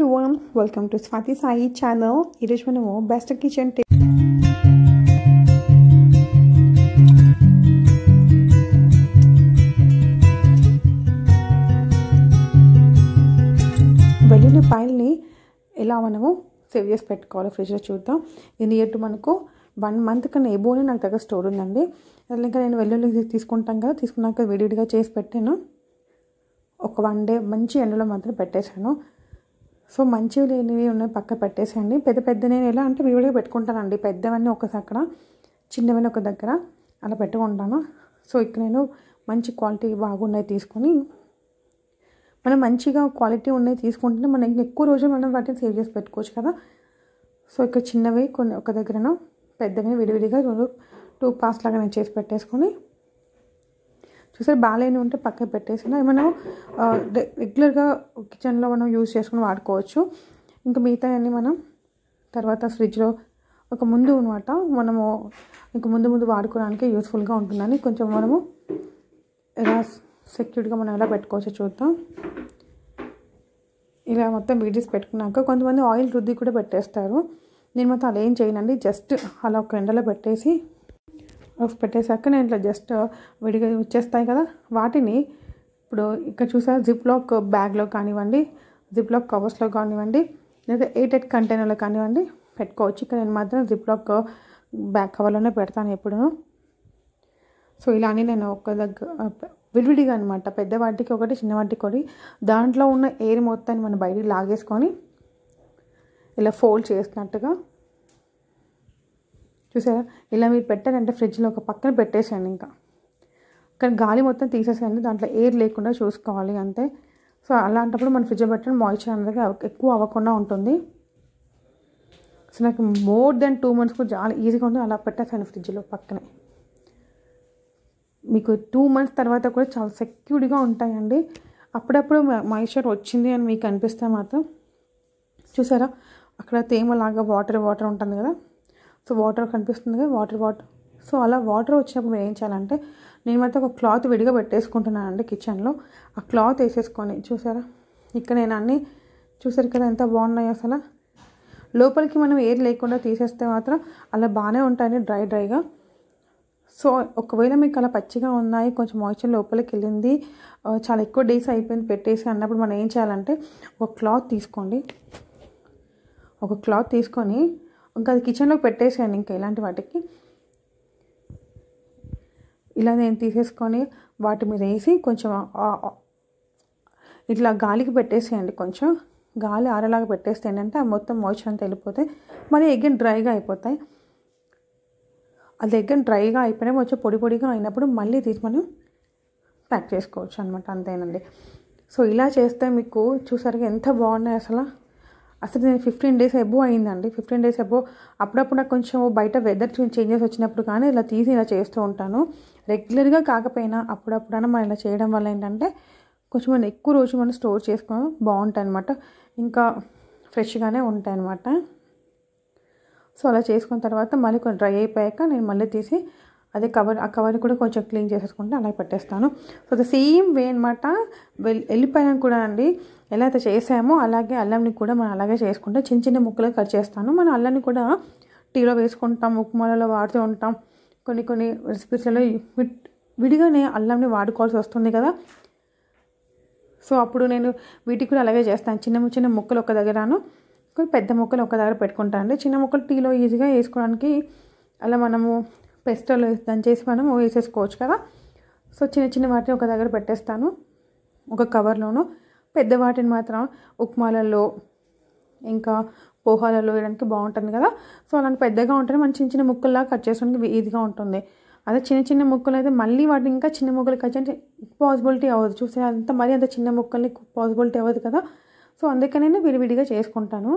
everyone, welcome to Swati Sai channel. ఈరోజు మనము best kitchen వెల్లుల్లిపాయల్ని ఎలా మనము సేవ్ చేసి పెట్టుకోవాలి ఫ్రిడ్జ్లో చూద్దాం. ఇది ఇయర్ మనకు 1 month కన్నా ఎబోనే నాకు దగ్గర స్టోర్ ఉందండి. ఇంకా నేను వెల్లుల్లి తీసుకుంటాం కదా, తీసుకున్నాక విడివిడిగా చేసి పెట్టాను. ఒక 1 day మంచి ఎండలో మాత్రం పెట్టేశాను. సో మంచివి లేనివి ఉన్నాయి పక్క పెట్టేసేయండి. పెద్ద నేను ఎలా అంటే విడివిడిగా పెట్టుకుంటానండి. పెద్దవన్నీ ఒక దగ్గర, చిన్నవన్నీ ఒక దగ్గర అలా పెట్టుకుంటాను. సో ఇక్కడ నేను మంచి క్వాలిటీ బాగున్నాయి తీసుకొని, మనం మంచిగా క్వాలిటీ ఉన్నాయి తీసుకుంటే మనం ఎక్కువ రోజులు మనం వాటిని సేవ్ చేసి పెట్టుకోవచ్చు కదా. సో ఇక్కడ చిన్నవి కొన్ని ఒక దగ్గరను, పెద్దవి విడివిడిగా 2 parts లాగా నేను చేసి పెట్టేసుకొని, చూసారు బాగాలేని ఉంటే పక్కన పెట్టేసిన మనం రెగ్యులర్గా కిచెన్లో మనం యూజ్ చేసుకుని వాడుకోవచ్చు. ఇంకా మిగతా అన్నీ మనం తర్వాత ఫ్రిడ్జ్లో ఒక ముందు అనమాట మనము ఇంకా ముందు వాడుకోవడానికి యూస్ఫుల్గా ఉంటుందని కొంచెం మనము ఎలా సెక్యూర్డ్గా మనం ఎలా పెట్టుకోవచ్చో చూద్దాం. ఇలా మొత్తం వీడియోస్ పెట్టుకున్నాక కొంతమంది ఆయిల్ రుద్ది కూడా పెట్టేస్తారు. నేను మొత్తం అలా ఏం చేయనండి, జస్ట్ అలా ఒక ఎండలో పెట్టేశాక నేను ఇట్లా జస్ట్ విడిగా వచ్చేస్తాయి కదా, వాటిని ఇప్పుడు ఇక్కడ చూసారు జిప్ లాక్ బ్యాగ్లో కానివ్వండి, జిప్ లాక్ కవర్స్లో కానివ్వండి, లేదా 8 కంటైనర్లో కానివ్వండి పెట్టుకోవచ్చు. ఇక్కడ నేను మాత్రం జిప్ లాక్ బ్యాగ్ కవర్లోనే పెడతాను ఎప్పుడూ. సో ఇలానే నేను ఒక దగ్గర విడివిడిగా అనమాట, పెద్ద వాటికి ఒకటి, చిన్న వాటికి ఒకటి, దాంట్లో ఉన్న ఎయిర్ మొత్తాన్ని మనం బయటికి లాగేసుకొని ఇలా ఫోల్డ్ చేసినట్టుగా చూసారా. ఇలా మీరు పెట్టారంటే ఫ్రిడ్జ్లో ఒక పక్కన పెట్టేసేయండి. ఇంకా కానీ గాలి మొత్తం తీసేసేయండి, దాంట్లో ఎయిర్ లేకుండా చూసుకోవాలి అంతే. సో అలాంటప్పుడు మన ఫ్రిడ్జ్లో పెట్టిన మాయిశ్చర్ అనేది ఎక్కువ అవ్వకుండా ఉంటుంది. సో నాకు మోర్ దెన్ 2 months కూడా చాలా ఈజీగా ఉంటుంది. అలా పెట్టేసాను ఫ్రిడ్జ్లో పక్కనే. మీకు 2 months తర్వాత కూడా చాలా సెక్యూర్డ్గా ఉంటాయండి. అప్పుడప్పుడు మాయిశ్చర్ వచ్చింది అని మీకు అనిపిస్తే మాత్రం చూసారా అక్కడ తేమలాగా వాటర్ ఉంటుంది కదా, సో వాటర్ కనిపిస్తుంది కదా, వాటర్. సో అలా వాటర్ వచ్చినప్పుడు మీరు ఏం చేయాలంటే, నేను మాత్రం ఒక క్లాత్ విడిగా పెట్టేసుకుంటున్నానండి కిచెన్లో. ఆ క్లాత్ వేసేసుకొని చూసారా ఇక్కడ నేను అన్నీ చూసారు కదా ఎంత బాగున్నాయి అసలు. లోపలికి మనం ఎయిర్ లేకుండా తీసేస్తే మాత్రం అలా బాగానే ఉంటాయి డ్రైగా. సో ఒకవేళ మీకు అలా పచ్చిగా ఉన్నాయి, కొంచెం మాయిశ్చర్ లోపలికి వెళ్ళింది, చాలా ఎక్కువ డేస్ అయిపోయింది పెట్టేసి అన్నప్పుడు మనం ఏం చేయాలంటే ఒక క్లాత్ తీసుకోండి. ఒక క్లాత్ తీసుకొని ఇంకా అది కిచెన్లోకి పెట్టేసేయండి. ఇంకా ఇలాంటి వాటికి ఇలా నేను తీసేసుకొని వాటి మీద వేసి కొంచెం ఇట్లా గాలికి పెట్టేసేయండి. కొంచెం గాలి ఆరేలాగా పెట్టేస్తే ఏంటంటే ఆ మొత్తం మాయిశ్చర్ అంతా వెళ్ళిపోతాయి, మళ్ళీ ఎగ్గన్ డ్రైగా అయిపోతాయి. అది ఎగ్గన్ డ్రైగా అయిపోయినా కొంచెం పొడిగా అయినప్పుడు మళ్ళీ తీసి మనం ప్యాక్ చేసుకోవచ్చు అనమాట, అంతేనండి. సో ఇలా చేస్తే మీకు చూసారుగా ఎంత బాగున్నాయి అసలు నేను 15 days అబో అయిందండి. 15 days అబో. అప్పుడప్పుడు నాకు కొంచెం బయట వెదర్ చేంజెస్ వచ్చినప్పుడు కానీ ఇలా తీసి ఇలా చేస్తూ ఉంటాను. రెగ్యులర్గా కాకపోయినా అప్పుడప్పుడైనా మనం ఇలా చేయడం వల్ల ఏంటంటే కొంచెం మనం ఎక్కువ రోజు మనం స్టోర్ చేసుకొని బాగుంటాయి అనమాట, ఇంకా ఫ్రెష్గానే ఉంటాయి అనమాట. సో అలా చేసుకున్న తర్వాత మళ్ళీ కొంచెం డ్రై అయిపోయాక నేను మళ్ళీ తీసి అదే ఆ కవర్ కూడా కొంచెం క్లీన్ చేసేసుకుంటే అలా పెట్టేస్తాను. సో ద సేమ్ వే అనమాట. వెళ్ళిపోయాను కూడా అండి, ఎలా అయితే చేసామో అలాగే అల్లంని కూడా మనం అలాగే చేసుకుంటే చిన్న ముక్కలు కట్ చేస్తాను. మనం అల్లాన్ని కూడా టీలో వేసుకుంటాం, ఉప్మాలలో వాడుతూ ఉంటాం, కొన్ని రెసిపీస్లలో విడిగానే అల్లంని వాడుకోవాల్సి వస్తుంది కదా. సో అప్పుడు నేను వీటికి కూడా అలాగే చేస్తాను. చిన్న ముక్కలు ఒక దగ్గరను, పెద్ద ముక్కలు ఒక దగ్గర పెట్టుకుంటాను అండి. చిన్న ముక్కలు టీలో ఈజీగా వేసుకోవడానికి అలా మనము పెస్టల్ దంచేసి మనం వేసేసుకోవచ్చు కదా. సో చిన్న వాటిని ఒక దగ్గర పెట్టేస్తాను ఒక కవర్లోను. పెద్ద వాటిని మాత్రం ఉప్మాలలో ఇంకా పోహాలలో వేయడానికి బాగుంటుంది కదా. సో అలాంటి పెద్దగా ఉంటేనే మనం చిన్న ముక్కల్లా కట్ చేసుకోవడానికి ఈజీగా ఉంటుంది. అదే చిన్న ముక్కలు అయితే మళ్ళీ వాటిని ఇంకా చిన్న ముక్కలు కట్ చేయడానికి పాసిబిలిటీ అవ్వదు. చూసే అంత మరీ అంత చిన్న ముక్కల్ని పాసిబిలిటీ అవ్వదు కదా. సో అందుకనే నేను విడివిడిగా చేసుకుంటాను.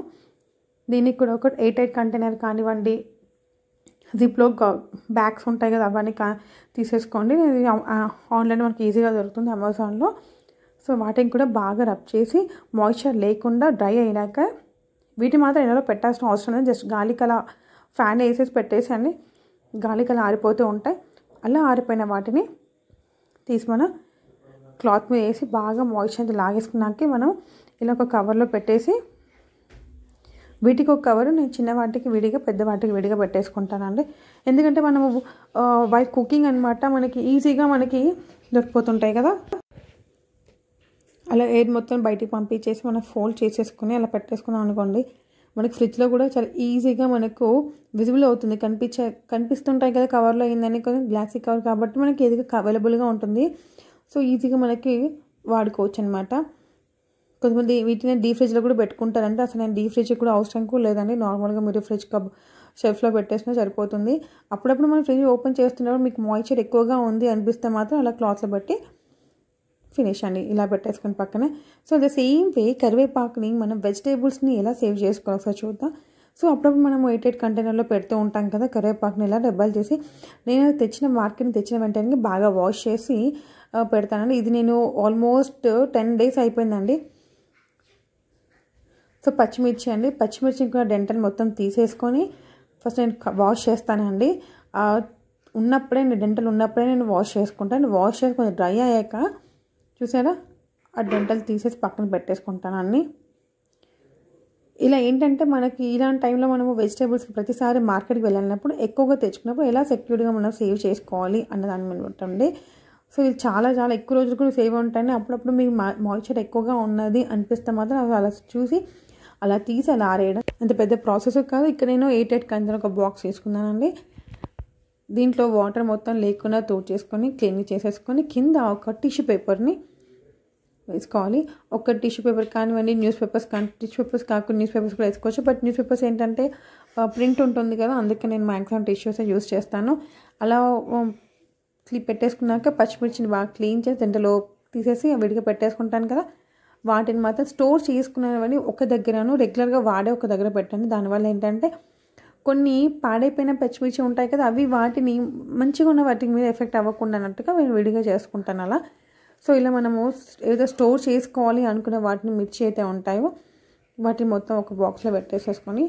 దీనికి కూడా ఒక 8 కంటైనర్ కానివ్వండి, జిప్లో బ్యాగ్స్ ఉంటాయి కదా, అవన్నీ తీసేసుకోండి. ఆన్లైన్లో మనకి ఈజీగా దొరుకుతుంది అమెజాన్లో. సో వాటిని కూడా బాగా రబ్ చేసి మాయిశ్చర్ లేకుండా డ్రై అయినాక వీటి మాత్రం ఎండలో పెట్టాల్సిన అవసరం లేదు. జస్ట్ గాలికి అలా ఫ్యాన్ వేసేసి పెట్టేసండి, గాలికి అలా ఆరిపోతూ ఉంటాయి. అలా ఆరిపోయిన వాటిని తీసి మనం క్లాత్ మీద వేసి బాగా మాయిశ్చర్ లాగేసుకున్నాక మనం ఇలా ఒక కవర్లో పెట్టేసి వీటికి ఒక కవరు నేను చిన్న వాటికి విడిగా పెద్ద వాటికి విడిగా పెట్టేసుకుంటానండి. ఎందుకంటే మనము వైల్ కుకింగ్ అనమాట మనకి ఈజీగా మనకి దొరికిపోతుంటాయి కదా. అలా ఎయిర్ మొత్తం బయటికి పంపించేసి మనం ఫోల్డ్ చేసేసుకుని అలా పెట్టేసుకున్నాం అనుకోండి, మనకి ఫ్రిడ్జ్లో కూడా చాలా ఈజీగా మనకు విజిబుల్ అవుతుంది. కనిపిస్తుంటాయి కదా కవర్లో అయిందని, కొంచెం గ్లాసీ కవర్ కాబట్టి మనకి ఏదిగా అవైలబుల్గా ఉంటుంది. సో ఈజీగా మనకి వాడుకోవచ్చు అనమాట. కొంతమంది వీటిని డీప్ ఫ్రిడ్జ్లో కూడా పెట్టుకుంటారంటే అసలు నేను డీప్ ఫ్రిడ్జ్ కూడా అవసరం కూడా లేదండి. నార్మల్గా మీరు ఫ్రిడ్జ్ షెల్ఫ్లో పెట్టేసినా సరిపోతుంది. అప్పుడప్పుడు మనం ఫ్రిడ్జ్ ఓపెన్ చేస్తున్నప్పుడు మీకు మాయిశ్చర్ ఎక్కువగా ఉంది అనిపిస్తే మాత్రం అలా క్లాత్లో పెట్టి ఫినిష్ అండి, ఇలా పెట్టేసుకుని పక్కనే. సో ద సేమ్ వే కరివేపాకుని మనం వెజిటేబుల్స్ని ఎలా సేవ్ చేసుకోవాలి ఒకసారి చూద్దాం. సో అప్పుడప్పుడు మనం 8 కంటైనర్లో పెడుతూ ఉంటాం కదా కరివేపాకుని, ఇలా డబ్బాలు చేసి నేను మార్కెట్ని తెచ్చిన వెంటనే బాగా వాష్ చేసి పెడతానండి. ఇది నేను ఆల్మోస్ట్ 10 days అయిపోయిందండి. సో పచ్చిమిర్చి అండి, పచ్చిమిర్చిని కూడా డెంటల్ మొత్తం తీసేసుకొని ఫస్ట్ నేను వాష్ చేస్తానండి. డెంటల్ ఉన్నప్పుడే నేను వాష్ చేసుకుంటాను. వాష్ చేసి కొంచెం డ్రై అయ్యాక చూసారా ఆ డెంటల్ తీసేసి పక్కన పెట్టేసుకుంటాను అన్నీ. ఇలా ఏంటంటే మనకి ఇలాంటి టైంలో మనము వెజిటేబుల్స్ ప్రతిసారి మార్కెట్కి వెళ్ళినప్పుడు ఎక్కువగా తెచ్చుకున్నప్పుడు ఎలా సెక్యూర్డ్గా మనం సేవ్ చేసుకోవాలి అన్న దాని మీద ఉంటుంది. సో ఇది చాలా చాలా ఎక్కువ రోజులు కూడా సేవ్ ఉంటాయని. అప్పుడప్పుడు మీకు మాయిశ్చర్ ఎక్కువగా ఉన్నది అనిపిస్తే మాత్రం అలా చూసి అలా తీసి అలా ఆరేయడం అంత పెద్ద ప్రాసెస్ కాదు. ఇక్కడ నేను 8 కంటైనర్ ఒక బాక్స్ తీసుకున్నానండి. దీంట్లో వాటర్ మొత్తం లేకుండా చేసుకొని క్లీన్ చేసేసుకొని కింద ఒక టిష్యూ పేపర్ని వేసుకోవాలి. ఒక టిష్యూ పేపర్ కానివ్వండి, న్యూస్ పేపర్స్ కాకుండా న్యూస్ పేపర్స్ కూడా వేసుకోవచ్చు. బట్ న్యూస్ పేపర్స్ ఏంటంటే ప్రింట్ ఉంటుంది కదా, అందుకే నేను మ్యాక్సిమం టిష్యూస్ యూస్ చేస్తాను. అలా పెట్టేసుకున్నాక పచ్చిమిర్చిని బాగా క్లీన్ చేసి దాంట్లో తీసేసి విడిగా పెట్టేసుకుంటాను కదా. వాటిని మాత్రం స్టోర్ చేసుకునేవన్నీ ఒక దగ్గరను రెగ్యులర్గా వాడే ఒక దగ్గర పెట్టండి. దానివల్ల ఏంటంటే కొన్ని పాడైపోయిన పచ్చిమిర్చి ఉంటాయి కదా, అవి వాటిని మంచిగా ఉన్న వాటి మీద ఎఫెక్ట్ అవ్వకుండా అన్నట్టుగా నేను విడిగా చేసుకుంటాను అలా. సో ఇలా మనము ఏదో స్టోర్ చేసుకోవాలి అనుకునే వాటిని మిర్చి అయితే ఉంటాయో వాటిని మొత్తం ఒక బాక్స్లో పెట్టేసేసుకొని,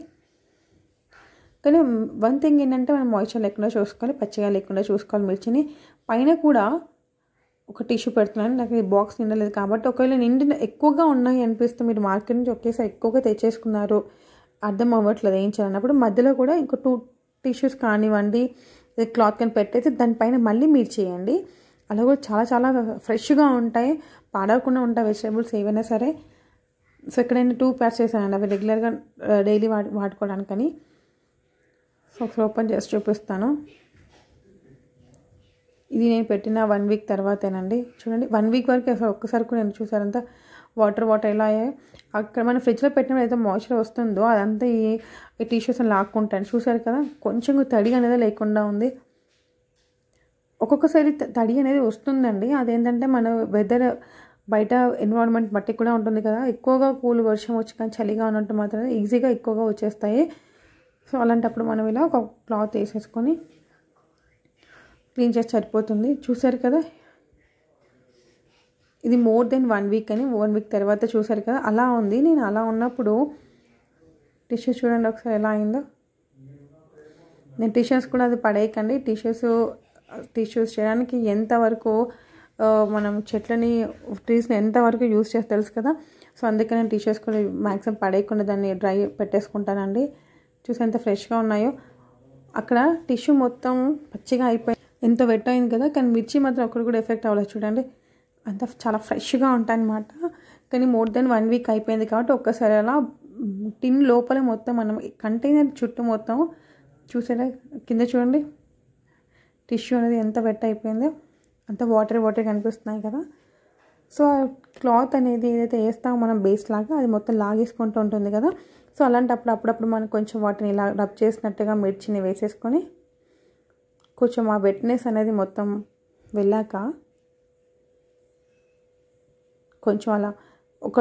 కానీ వన్ థింగ్ ఏంటంటే మనం మాయిశ్చర్ లేకుండా చూసుకోవాలి, పచ్చిగా లేకుండా చూసుకోవాలి మిర్చిని. పైన కూడా ఒక టిష్యూ పెడుతున్నాను, నాకు ఈ బాక్స్ నిండలేదు కాబట్టి. ఒకవేళ ఎక్కువగా ఉన్నాయి అనిపిస్తే మీరు మార్కెట్ నుంచి ఒకేసారి ఎక్కువగా తెచ్చేసుకున్నారు, అర్థం అవ్వట్లేదు ఏం చేయాలన్నప్పుడు మధ్యలో కూడా ఇంకో 2 టిష్యూస్ కానివ్వండి క్లాత్ కానీ పెట్టేసి దానిపైన మళ్ళీ మీరు చేయండి. అలా కూడా చాలా చాలా ఫ్రెష్గా ఉంటాయి, పాడవకుండా ఉంటాయి వెజిటేబుల్స్ ఏవైనా సరే. సో ఎక్కడైనా 2 pairs చేశానండి అవి రెగ్యులర్గా డైలీ వాడుకోవడానికని. సో ఒకసారి ఓపెన్ చేసి చూపిస్తాను. ఇది నేను పెట్టిన 1 week తర్వాతేనండి. చూడండి 1 week వరకు అసలు ఒక్కసారి కూడా నేను చూసారంతా వాటర్ ఎలా అయ్యాయి. అక్కడ మనం ఫ్రిడ్జ్లో పెట్టినప్పుడు అయితే మాయిశ్చర్ వస్తుందో అదంతా ఈ టిష్యూస్ లాక్కుంటాను. చూసారు కదా కొంచెం తడి అనేది లేకుండా ఉంది. ఒక్కొక్కసారి తడి అనేది వస్తుందండి, అదేంటంటే మన వెదర్ బయట ఎన్విరాన్మెంట్ బట్టి కూడా ఉంటుంది కదా. ఎక్కువగా వర్షం వచ్చి కానీ చలిగా ఉన్నట్టు మాత్రమే ఈజీగా ఎక్కువగా వచ్చేస్తాయి. సో అలాంటప్పుడు మనం ఇలా ఒక క్లాత్ వేసేసుకొని క్లీన్ చేసి సరిపోతుంది. చూసారు కదా ఇది మోర్ దెన్ 1 week అని, 1 week తర్వాత చూసారు కదా అలా ఉంది. నేను అలా ఉన్నప్పుడు టిష్యూస్ చూడండి ఒకసారి ఎలా అయిందో. నేను టిష్యూస్ కూడా అది పడేయకండి. టిష్యూస్ చేయడానికి ఎంతవరకు మనం ట్రీస్ని ఎంతవరకు యూస్ చేసి తెలుసు కదా. సో అందుకని నేను టిష్యూస్ కూడా మ్యాక్సిమం పడేయకుండా దాన్ని డ్రై పెట్టేసుకుంటానండి. చూసి ఎంత ఫ్రెష్గా ఉన్నాయో. అక్కడ టిష్యూ మొత్తం పచ్చిగా అయిపోయి ఎంత వెట్ అయింది కదా, కానీ మిర్చి మాత్రం ఒక్కటి కూడా ఎఫెక్ట్ అవ్వలేదు. చూడండి అంత చాలా ఫ్రెష్గా ఉంటాయి అన్నమాట. కానీ మోర్ దెన్ 1 week అయిపోయింది కాబట్టి ఒక్కసారి అలా టిన్ లోపల మొత్తం మనం కంటైనర్ చుట్టూ మొత్తం చూసారా కింద చూడండి టిష్యూ అనేది ఎంత వెట్ అయిపోయిందో, అంత వాటర్ కనిపిస్తున్నాయి కదా. సో క్లాత్ అనేది ఏదైతే వేస్తామో మనం బేస్ లాగా అది మొత్తం లాగేసుకుంటూ ఉంటుంది కదా. సో అలాంటప్పుడు అప్పుడప్పుడు మనం కొంచెం వాటిని ఇలా రబ్ చేసినట్టుగా మిర్చిని వేసేసుకొని కొంచెం ఆ వెట్నెస్ అనేది మొత్తం వెళ్ళాక కొంచెం అలా ఒక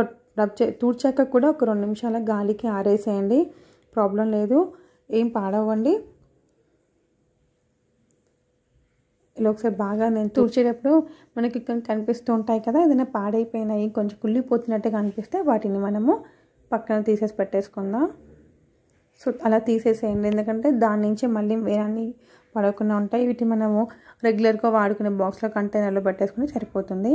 తూడ్చాక కూడా ఒక 2 నిమిషాల గాలికి ఆరేసేయండి, ప్రాబ్లం లేదు, ఏం పాడవండి. ఇలా ఒకసారి బాగా నేను తూడ్చేటప్పుడు మనకి కనిపిస్తూ ఉంటాయి కదా, ఏదైనా పాడైపోయినాయి కొంచెం కుళ్ళిపోతున్నట్టుగా అనిపిస్తే వాటిని మనము పక్కన తీసేసి పెట్టేసుకుందాం. సో అలా తీసేసేయండి, ఎందుకంటే దాని నుంచి మళ్ళీ వేరే పడకుండా ఉంటాయి. వీటిని మనము రెగ్యులర్గా వాడుకునే బాక్స్లో కంటైనర్లో పెట్టేసుకుని సరిపోతుంది.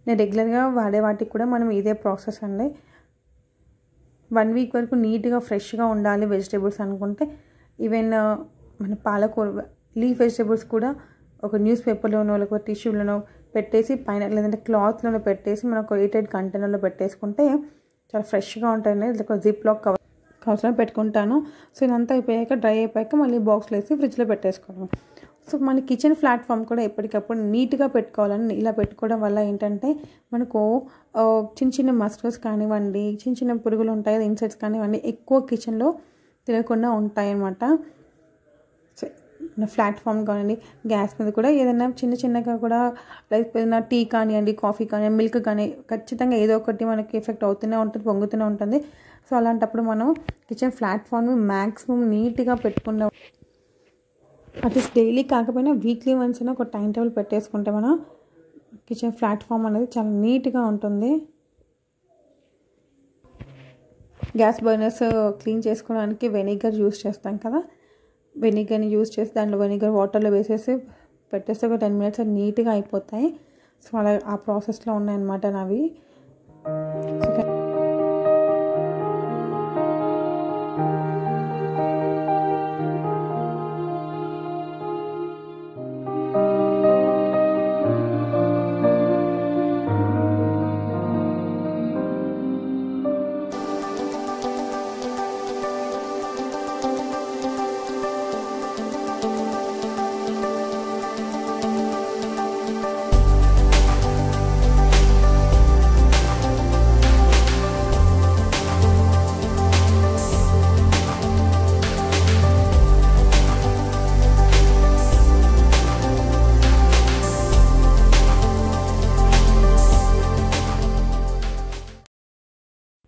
నేను రెగ్యులర్గా వాడే వాటికి కూడా మనం ఇదే ప్రాసెస్ అండి. 1 వీక్ వరకు నీట్గా ఫ్రెష్గా ఉండాలి వెజిటేబుల్స్ అనుకుంటే ఈవెన్ మన పాలకూర లీఫ్ వెజిటేబుల్స్ కూడా ఒక న్యూస్ పేపర్లోనో లేకపోతే టిష్యూలోనో పెట్టేసి పైన లేదంటే క్లాత్లోనో పెట్టేసి మనం ఒక ఎయిటెడ్ కంటైనర్లో పెట్టేసుకుంటే చాలా ఫ్రెష్గా ఉంటాయి. లేకపోతే జిప్ లాక్ కవర్స్లో పెట్టుకుంటాను. సో ఇదంతా అయిపోయాక డ్రై అయిపోయాక మళ్ళీ బాక్స్లో వేసి ఫ్రిడ్జ్లో పెట్టేసుకోవడం. సో మన కిచెన్ ప్లాట్ఫామ్ కూడా ఎప్పటికప్పుడు నీట్గా పెట్టుకోవాలని ఇలా పెట్టుకోవడం వల్ల ఏంటంటే మనకు చిన్న చిన్న మస్కిటోస్ కానివ్వండి, చిన్న చిన్న పురుగులు ఉంటాయి కదా ఇన్సెక్ట్స్ కానివ్వండి, ఎక్కువ కిచెన్లో తినకుండా ఉంటాయి అన్నమాట. సో ప్లాట్ఫామ్ కానివ్వండి, గ్యాస్ మీద కూడా ఏదైనా చిన్న చిన్నగా కూడా లైక్ ఏదైనా టీ కానివ్వండి, కాఫీ కానీ, మిల్క్ కానీ ఖచ్చితంగా ఏదో ఒకటి మనకి ఎఫెక్ట్ అవుతూనే ఉంటుంది, పొంగుతూనే ఉంటుంది. సో అలాంటప్పుడు మనం కిచెన్ ప్లాట్ఫామ్ని మ్యాక్సిమం నీట్గా పెట్టుకున్న అట్లీస్ట్ డైలీ కాకపోయినా వీక్లీ వన్స్ అయినా ఒక టైం టేబుల్ పెట్టేసుకుంటే మనం కిచెన్ ప్లాట్ఫామ్ అనేది చాలా నీట్గా ఉంటుంది. గ్యాస్ బర్నర్స్ క్లీన్ చేసుకోవడానికి వెనిగర్ యూస్ చేస్తాం కదా, వెనిగర్ని యూస్ చేసి దాంట్లో వెనిగర్ వాటర్లో వేసేసి పెట్టేస్తే ఒక 10 minutes నీట్గా అయిపోతాయి. సో అలా ఆ ప్రాసెస్లో ఉన్నాయన్నమాట నావి.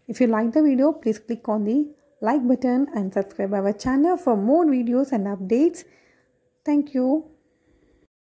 If you like the video, please click on the like button and subscribe our channel for more videos and updates. Thank you.